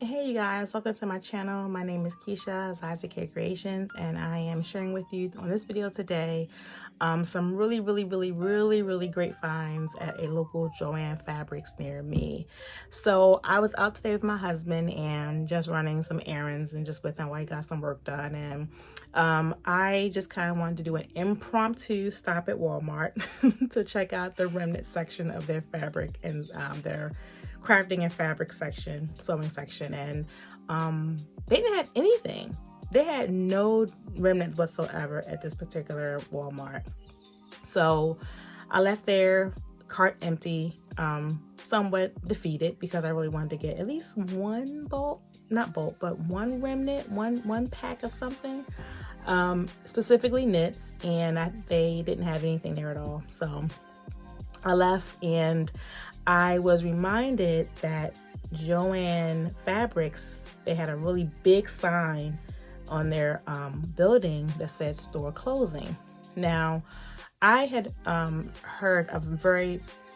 Hey you guys, welcome to my channel. My name is Keisha, Ziza K Creations, and I am sharing with you on this video today some really great finds at a local Joann Fabrics near me. So I was out today with my husband and just running some errands and just with him while he got some work done, and I just kind of wanted to do an impromptu stop at Walmart to check out the remnant section of their fabric and their crafting and fabric section, sewing section, and they didn't have anything. They had no remnants whatsoever at this particular Walmart. So I left their cart empty, somewhat defeated, because I really wanted to get at least one one remnant, one pack of something, specifically knits, and they didn't have anything there at all. So I left, and I was reminded that Joann Fabrics, they had a really big sign on their building that said store closing. Now, I had heard of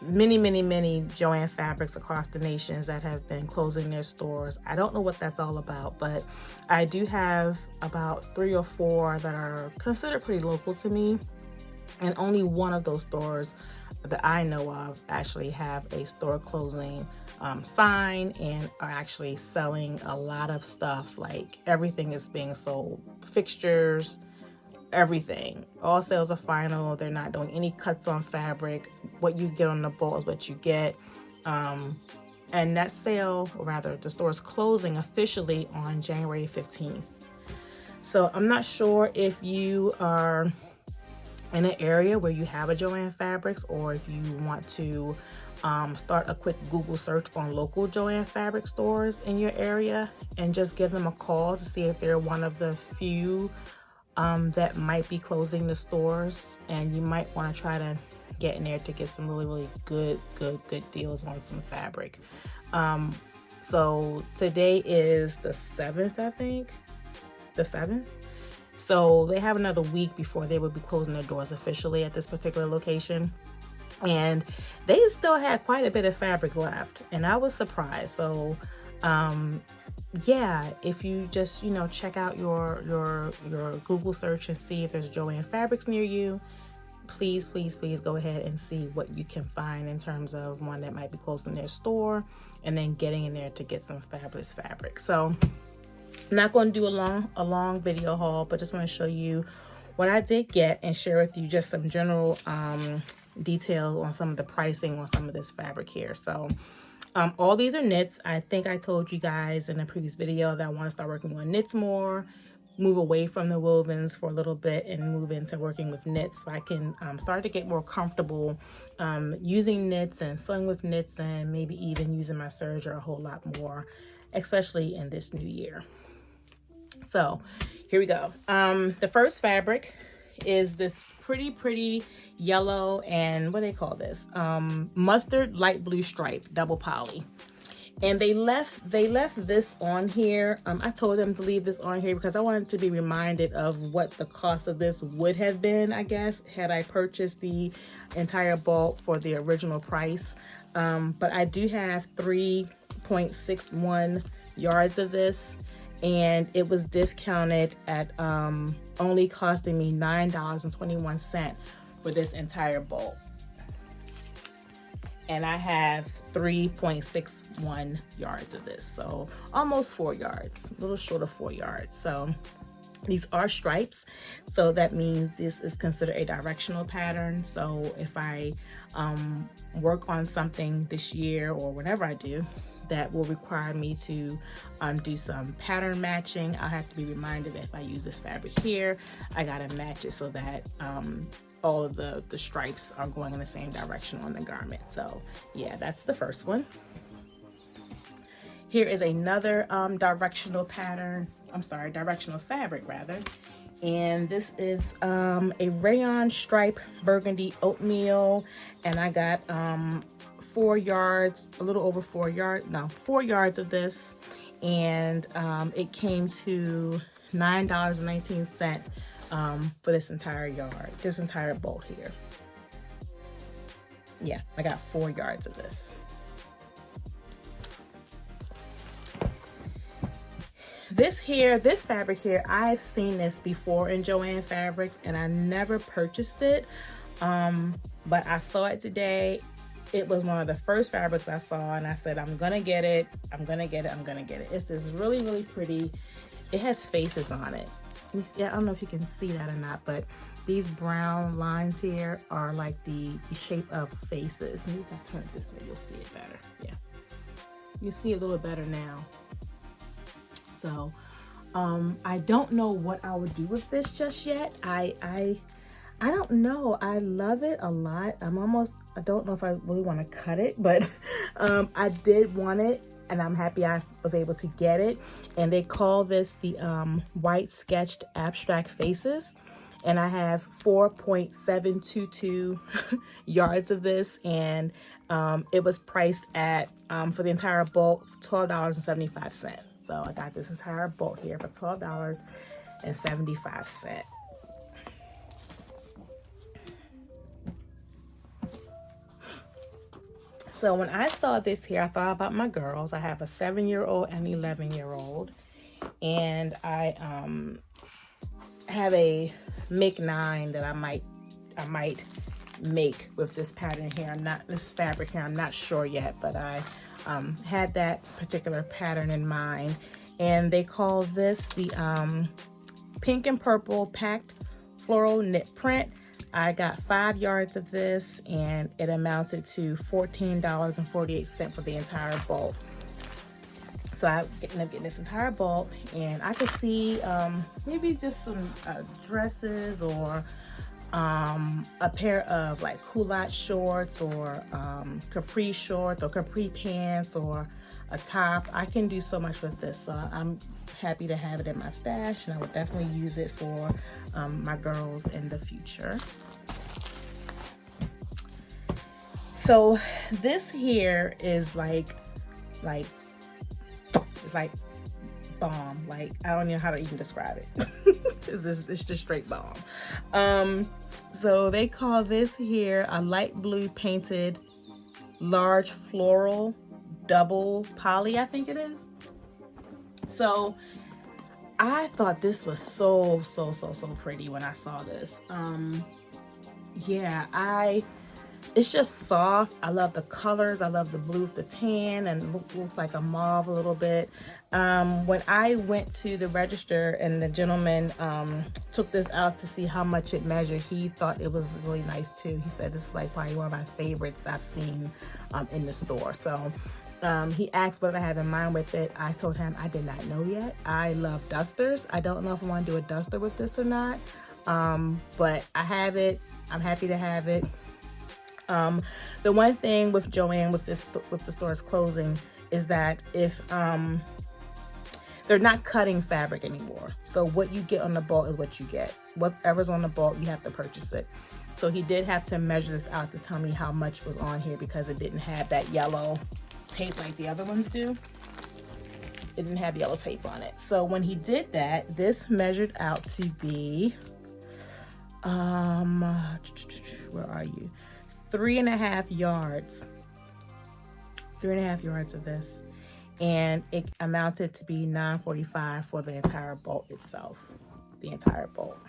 many Joann Fabrics across the nations that have been closing their stores. I don't know what that's all about, but I do have about 3 or 4 that are considered pretty local to me, and only one of those stores that I know of actually have a store closing sign and are actually selling a lot of stuff. Like, everything is being sold, fixtures, everything. All sales are final. They're not doing any cuts on fabric. What you get on the ball is what you get. And that sale, or rather the store is closing officially on January 15th. So I'm not sure if you are in an area where you have a Joann Fabrics, or if you want to start a quick Google search on local Joann Fabric stores in your area and just give them a call to see if they're one of the few that might be closing the stores, and you might want to try to get in there to get some really good deals on some fabric. So today is the 7th, I think, the 7th. So they have another week before they would be closing their doors officially at this particular location. And they still had quite a bit of fabric left, and I was surprised. So yeah, if you just, check out your Google search and see if there's Joann Fabrics near you, please go ahead and see what you can find in terms of one that might be closing their store, and then getting in there to get some fabulous fabric. So I'm not going to do a long video haul, but just want to show you what I did get and share with you just some general details on some of the pricing on some of this fabric here. So all these are knits. I think I told you guys in a previous video that I want to start working on knits more, move away from the wovens for a little bit and move into working with knits, so I can start to get more comfortable using knits and sewing with knits, and maybe even using my serger a whole lot more, especially in this new year. So here we go. The first fabric is this pretty yellow, and what do they call this? Mustard light blue stripe double poly. And they left this on here. I told them to leave this on here because I wanted to be reminded of what the cost of this would have been, I guess, had I purchased the entire bulk for the original price. But I do have 3.61 yards of this, and it was discounted at only costing me $9.21 for this entire bulk. And I have 3.61 yards of this, so almost 4 yards, a little short of 4 yards. So these are stripes, so that means this is considered a directional pattern. So if I work on something this year, or whatever I do, that will require me to do some pattern matching, I'll have to be reminded that if I use this fabric here, I gotta match it so that all of the stripes are going in the same direction on the garment. So yeah, that's the first one. Here is another directional fabric rather. And this is a rayon stripe burgundy oatmeal, and I got 4 yards, a little over 4 yards of this, and it came to $9.19 for this entire bolt here. Yeah, I got 4 yards of this. this fabric here, I've seen this before in Joann Fabrics and I never purchased it. But I saw it today. It was one of the first fabrics I saw and I said, I'm gonna get it. I'm gonna get it. I'm gonna get it. It's this really, really pretty. It has faces on it. Yeah, I don't know if you can see that or not, but these brown lines here are like the shape of faces. Maybe if I turn it this way, you'll see it better. Yeah, you see it a little better now. So I don't know what I would do with this just yet. I don't know. I love it a lot. I don't know if I really want to cut it, but I did want it and I'm happy I was able to get it. And they call this the white sketched abstract faces. And I have 4.722 yards of this. And it was priced at, for the entire bulk, $12.75. So I got this entire bulk here for $12.75. So when I saw this here, I thought about my girls. I have a 7-year-old and 11-year-old. And I have a MIC 9 that I might make with this pattern here. This fabric here, I'm not sure yet, but I had that particular pattern in mind. And they call this the pink and purple packed floral knit print. I got 5 yards of this and it amounted to $14.48 for the entire bulk. So I ended up getting this entire bulk and I could see maybe just some dresses or a pair of like culotte shorts or capri shorts or capri pants or a top. I can do so much with this, so I'm happy to have it in my stash and I would definitely use it for my girls in the future. So this here is like it's like bomb. Like I don't know how to even describe it. It's just straight bomb. So they call this here a light blue painted large floral double poly, I think it is. So I thought this was so pretty when I saw this. Yeah, it's just soft. I love the colors. I love the blue with the tan and looks like a mauve a little bit. When I went to the register and the gentleman took this out to see how much it measured, he thought it was really nice too. He said this is like probably one of my favorites I've seen in the store. So he asked what I had in mind with it. I told him I did not know yet. I love dusters. I don't know if I want to do a duster with this or not, but I have it. I'm happy to have it. The one thing with Joann with the store's closing is that if they're not cutting fabric anymore, so what you get on the bulk is what you get. Whatever's on the bulk, you have to purchase it. So he did have to measure this out to tell me how much was on here because it didn't have that yellow tape like the other ones do. It didn't have yellow tape on it. So when he did that, this measured out to be where are you? 3.5 yards. 3.5 yards of this, and it amounted to be $9.45 for the entire bulk itself. The entire bulk.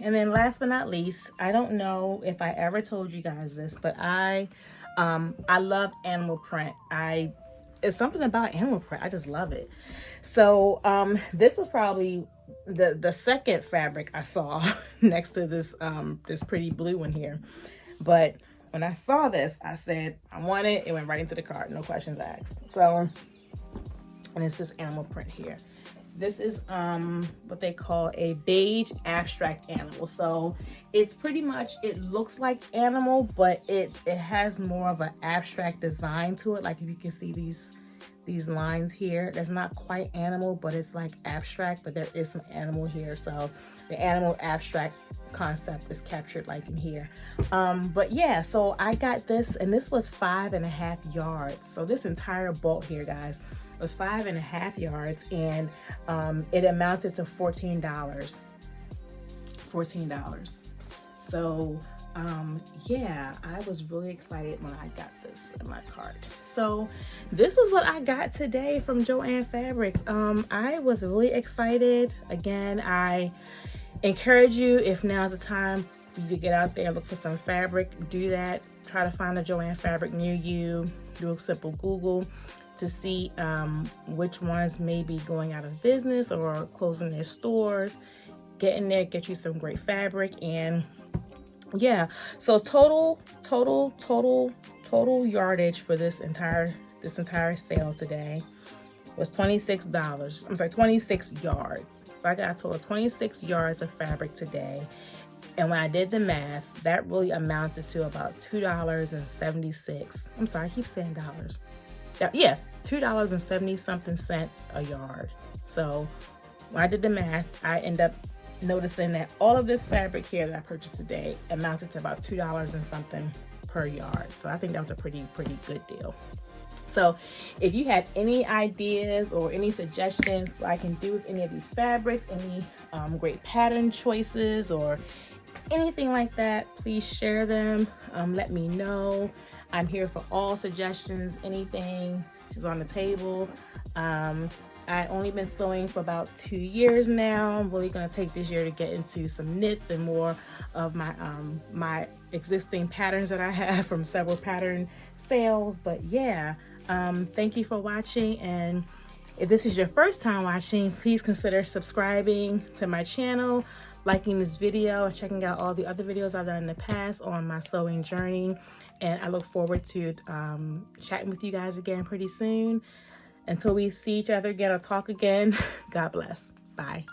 And then last but not least, I don't know if I ever told you guys this, but I love animal print. It's something about animal print. I just love it. So this was probably the second fabric I saw next to this this pretty blue one here. But when I saw this, I said I want it. It went right into the cart, no questions asked. So, and it's this animal print here. This is what they call a beige abstract animal. So it's pretty much, it looks like animal, but it has more of an abstract design to it. Like if you can see these lines here, that's not quite animal, but it's like abstract, but there is some animal here. So the animal abstract concept is captured like in here. But yeah, so I got this, and this was 5.5 yards. So this entire bulk here, guys, was 5.5 yards, and it amounted to $14. $14. So yeah, I was really excited when I got this in my cart. So this was what I got today from Joann Fabrics. I was really excited. Again, I encourage you, if now's the time for you to get out there and look for some fabric, do that. Try to find a Joann Fabric near you. Do a simple Google to see which ones may be going out of business or closing their stores. Get in there, get you some great fabric, and yeah. So total yardage for this entire sale today was $26. I'm sorry, 26 yards. So I got a total of 26 yards of fabric today. And when I did the math, that really amounted to about $2.76. I'm sorry, I keep saying dollars. Yeah, $2.70 something a yard. So when I did the math, I end up noticing that all of this fabric here that I purchased today amounted to about $2 and something per yard. So I think that was a pretty good deal. So if you have any ideas or any suggestions what I can do with any of these fabrics, any great pattern choices or anything like that, please share them. Let me know. I'm here for all suggestions. Anything is on the table. I've only been sewing for about 2 years now. I'm really going to take this year to get into some knits and more of my my existing patterns that I have from several pattern sales. But yeah, thank you for watching, and if this is your first time watching, please consider subscribing to my channel, liking this video, and checking out all the other videos I've done in the past on my sewing journey. And I look forward to chatting with you guys again pretty soon. Until we see each other again or talk again, God bless. Bye.